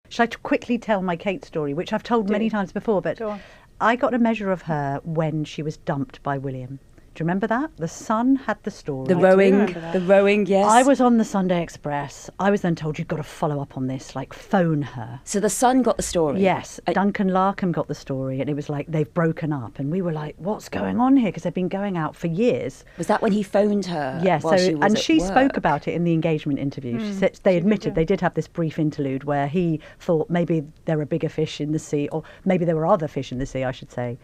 Shall I quickly tell my Kate story, which I've told many times before, but I got a measure of her when she was dumped by William. Do you remember that? The Sun had the story. The rowing, yes. I was on the Sunday Express. I was then told, you've got to follow up on this, like phone her. So the Sun got the story? Yes. Duncan Larkham got the story, and it was like, they've broken up. And we were like, what's going on here? Because they've been going out for years. Was that when he phoned her? Yes. Yeah, she spoke about it in the engagement interview. She said they admitted they did have this brief interlude where he thought maybe there are bigger fish in the sea, or maybe there were other fish in the sea, I should say.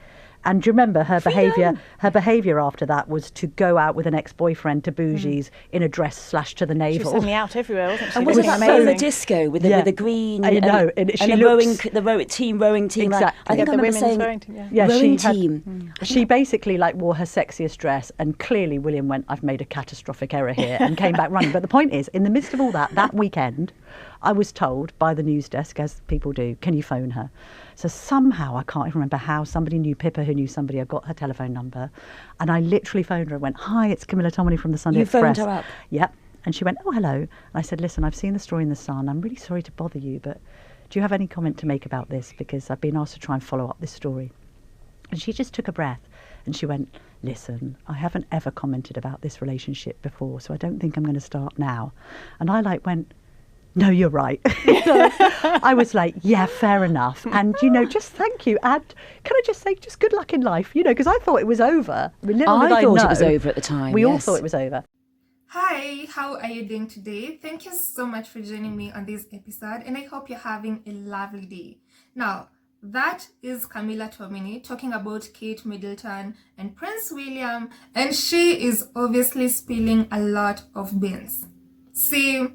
And do you remember her behaviour? Her behaviour after that was to go out with an ex-boyfriend to bougies in a dress / to the navel. She was suddenly out everywhere, wasn't she? And was it that roller disco with the green? I know. And the rowing team. Exactly. I think I remember saying rowing team. Rowing team. She basically wore her sexiest dress, and clearly William went, I've made a catastrophic error here, and came back running. But the point is, in the midst of all that weekend, I was told by the news desk, as people do, can you phone her? So somehow, I can't even remember how, somebody knew Pippa, who knew somebody. I got her telephone number, and I literally phoned her and went, hi, it's Camilla Tominey from the Sunday Express. You phoned her up? Yep. And she went, oh, hello. And I said, listen, I've seen the story in the Sun. I'm really sorry to bother you, but do you have any comment to make about this? Because I've been asked to try and follow up this story. And she just took a breath and she went, listen, I haven't ever commented about this relationship before, so I don't think I'm going to start now. And I went, no, you're right. I was like, yeah, fair enough. And, just thank you. And can I just say, just good luck in life, because I thought it was over. I thought it was over at the time. We all thought it was over. Hi, how are you doing today? Thank you so much for joining me on this episode, and I hope you're having a lovely day. Now, that is Camilla Tominey talking about Kate Middleton and Prince William, and she is obviously spilling a lot of beans. See,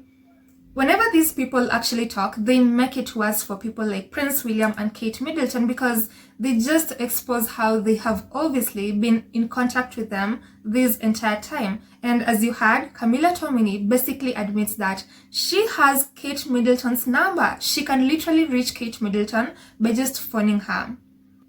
whenever these people actually talk, they make it worse for people like Prince William and Kate Middleton because they just expose how they have obviously been in contact with them this entire time. And as you heard, Camilla Tominey basically admits that she has Kate Middleton's number. She can literally reach Kate Middleton by just phoning her.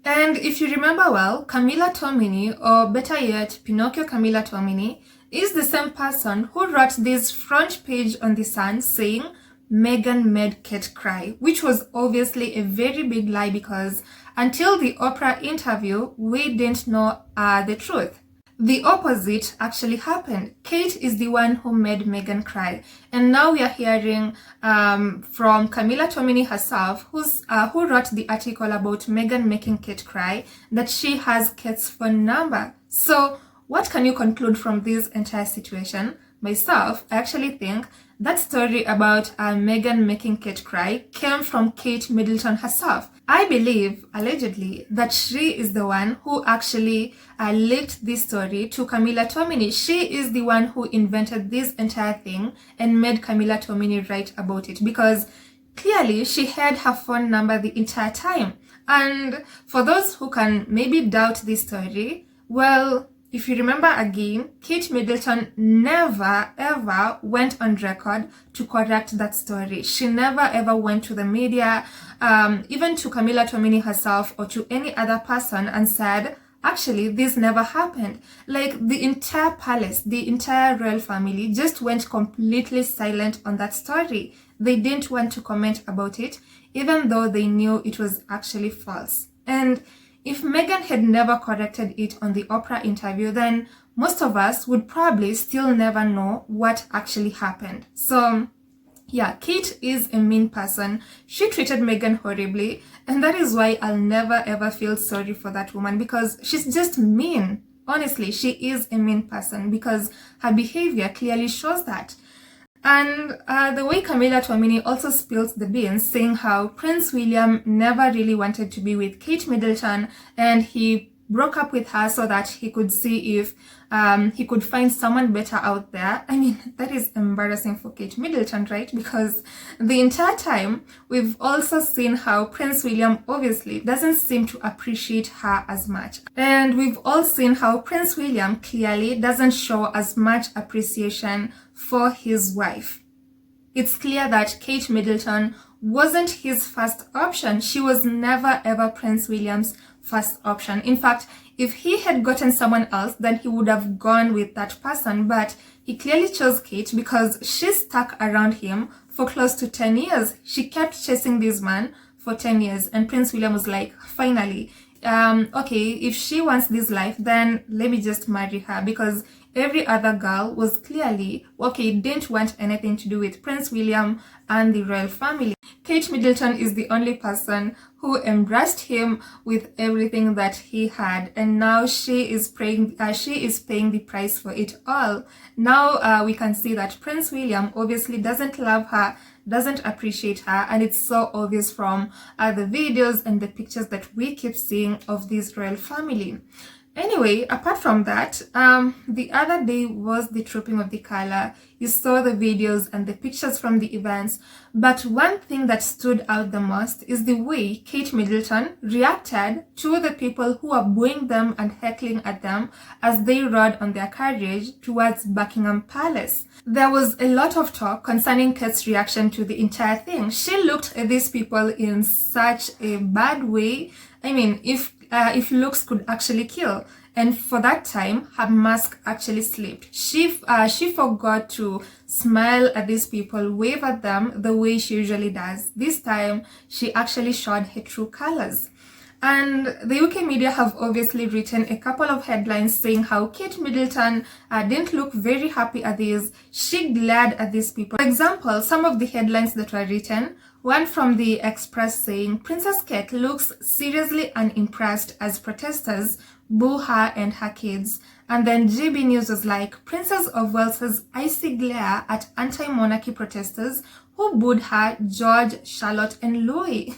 And if you remember well, Camilla Tominey, or better yet, Pinocchio Camilla Tominey, is the same person who wrote this front page on the Sun saying Meghan made Kate cry, which was obviously a very big lie because until the Oprah interview, we didn't know the truth. The opposite actually happened. Kate is the one who made Meghan cry. And now we are hearing from Camilla Tominey herself, who wrote the article about Meghan making Kate cry, that she has Kate's phone number. So what can you conclude from this entire situation? Myself, I actually think that story about Meghan making Kate cry came from Kate Middleton herself. I believe, allegedly, that she is the one who actually leaked this story to Camilla Tominey. She is the one who invented this entire thing and made Camilla Tominey write about it because clearly she had her phone number the entire time. And for those who can maybe doubt this story, well, if you remember again, Kate Middleton never ever went on record to correct that story. She never ever went to the media, even to Camilla Tominey herself or to any other person and said, actually, this never happened. Like the entire palace, the entire royal family just went completely silent on that story. They didn't want to comment about it, even though they knew it was actually false. And if Meghan had never corrected it on the Oprah interview, then most of us would probably still never know what actually happened. So, yeah, Kate is a mean person. She treated Meghan horribly, and that is why I'll never ever feel sorry for that woman because she's just mean. Honestly, she is a mean person because her behavior clearly shows that. And the way Camilla Tominey also spills the beans, saying how Prince William never really wanted to be with Kate Middleton and he broke up with her so that he could see if he could find someone better out there. I mean, that is embarrassing for Kate Middleton, right? Because the entire time, we've also seen how Prince William obviously doesn't seem to appreciate her as much. And we've all seen how Prince William clearly doesn't show as much appreciation for his wife. It's clear that Kate Middleton wasn't his first option. She was never ever Prince William's first option. In fact, if he had gotten someone else, then he would have gone with that person. But he clearly chose Kate because she stuck around him for close to 10 years. She kept chasing this man for 10 years, and Prince William was like, finally, okay, if she wants this life, then let me just marry her, because every other girl was clearly, okay, didn't want anything to do with Prince William and the royal family. Kate Middleton is the only person who embraced him with everything that he had, and now she is paying the price for it all. Now we can see that Prince William obviously doesn't love her, doesn't appreciate her, and it's so obvious from the videos and the pictures that we keep seeing of this royal family. Anyway, apart from that, the other day was the trooping of the color. You saw the videos and the pictures from the events, but one thing that stood out the most is the way Kate Middleton reacted to the people who were booing them and heckling at them as they rode on their carriage towards Buckingham Palace. There was a lot of talk concerning Kate's reaction to the entire thing. She looked at these people in such a bad way. I mean, if looks could actually kill, and for that time her mask actually slipped. She forgot to smile at these people, wave at them the way she usually does. This time she actually showed her true colors. And the UK media have obviously written a couple of headlines saying how Kate Middleton didn't look very happy at this. She glared at these people. For example, some of the headlines that were written, one from the Express saying, Princess Kate looks seriously unimpressed as protesters boo her and her kids. And then GB News was like, Princess of Wales's icy glare at anti-monarchy protesters who booed her, George, Charlotte and Louis.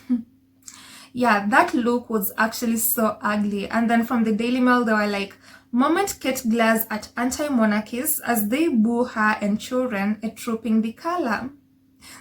Yeah, that look was actually so ugly. And then from the Daily Mail, they were like, moment Kate glares at anti-monarchists as they boo her and children at trooping the color.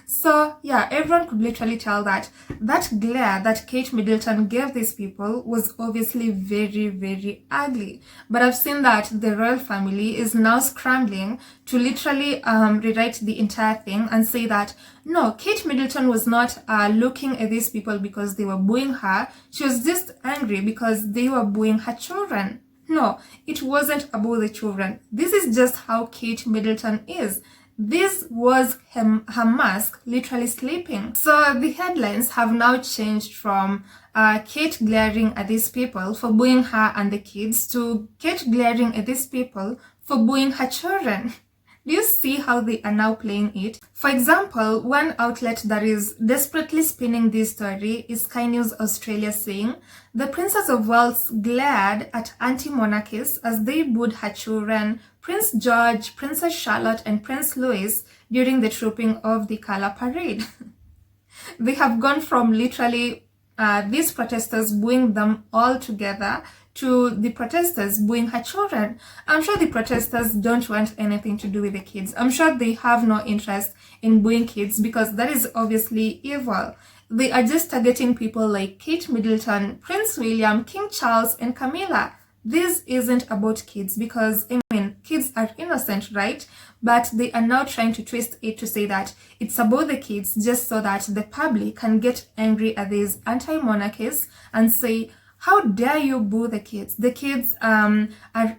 So yeah, everyone could literally tell that that glare that Kate Middleton gave these people was obviously very, very ugly. But I've seen that the royal family is now scrambling to literally rewrite the entire thing and say that no, Kate Middleton was not looking at these people because they were booing her. She was just angry because they were booing her children. No, it wasn't about the children. This is just how Kate Middleton is. This was her mask literally sleeping. So the headlines have now changed from Kate glaring at these people for booing her and the kids to Kate glaring at these people for booing her children. Do you see how they are now playing it? For example, one outlet that is desperately spinning this story is Sky News Australia saying, the Princess of Wales glared at anti-monarchists as they booed her children, Prince George, Princess Charlotte and Prince Louis during the trooping of the colour parade. They have gone from literally these protesters booing them all together to the protesters booing her children. I'm sure the protesters don't want anything to do with the kids. I'm sure they have no interest in booing kids because that is obviously evil. They are just targeting people like Kate Middleton, Prince William, King Charles and Camilla. This isn't about kids because, I mean, kids are innocent, right? But they are now trying to twist it to say that it's about the kids just so that the public can get angry at these anti-monarchists and say, how dare you boo the kids? The kids are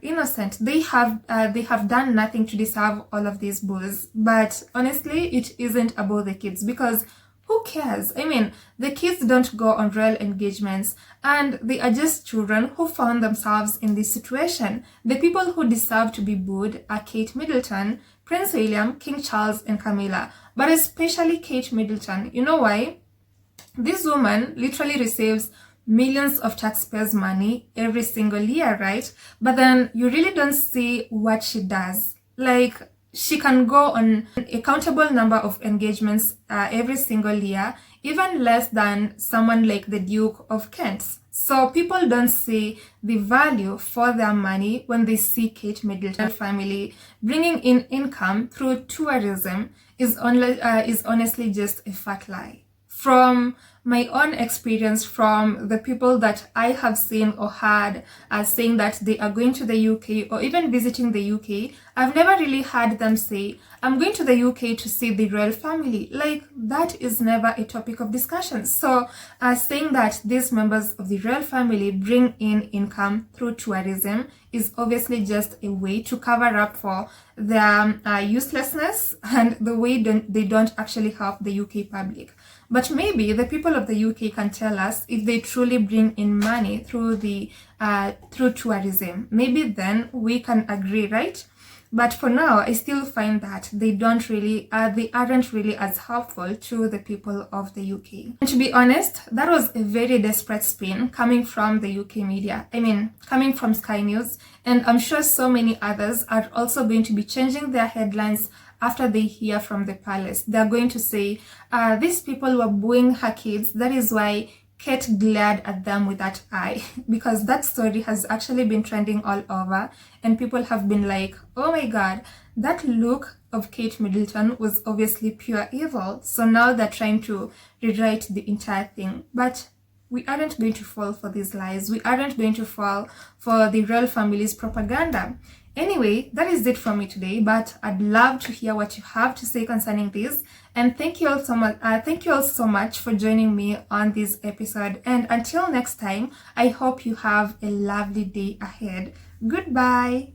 innocent. They have done nothing to deserve all of these boos. But honestly, it isn't about the kids because who cares? I mean, the kids don't go on royal engagements and they are just children who found themselves in this situation. The people who deserve to be booed are Kate Middleton, Prince William, King Charles and Camilla. But especially Kate Middleton. You know why? This woman literally receives millions of taxpayers' money every single year, right? But then you really don't see what she does. Like, she can go on a countable number of engagements every single year, even less than someone like the Duke of Kent. So people don't see the value for their money when they see Kate Middleton family bringing in income through tourism is honestly just a fat lie. From my own experience from the people that I have seen or heard as saying that they are going to the UK or even visiting the UK, I've never really heard them say, I'm going to the UK to see the royal family. Like, that is never a topic of discussion. So saying that these members of the royal family bring in income through tourism is obviously just a way to cover up for their uselessness and the way they don't actually help the UK public. But maybe the people of the UK can tell us if they truly bring in money through through tourism. Maybe then we can agree, right? But for now, I still find that they aren't really as helpful to the people of the UK. And to be honest, that was a very desperate spin coming from the UK media. I mean, coming from Sky News, and I'm sure so many others are also going to be changing their headlines after they hear from the palace. They're going to say, these people were booing her kids, that is why Kate glared at them with that eye, because that story has actually been trending all over and people have been like, oh my god, that look of Kate Middleton was obviously pure evil. So now they're trying to rewrite the entire thing. But we aren't going to fall for these lies. We aren't going to fall for the royal family's propaganda. Anyway, that is it from me today, but I'd love to hear what you have to say concerning this. And thank you all so much. Thank you all so much for joining me on this episode. And until next time, I hope you have a lovely day ahead. Goodbye.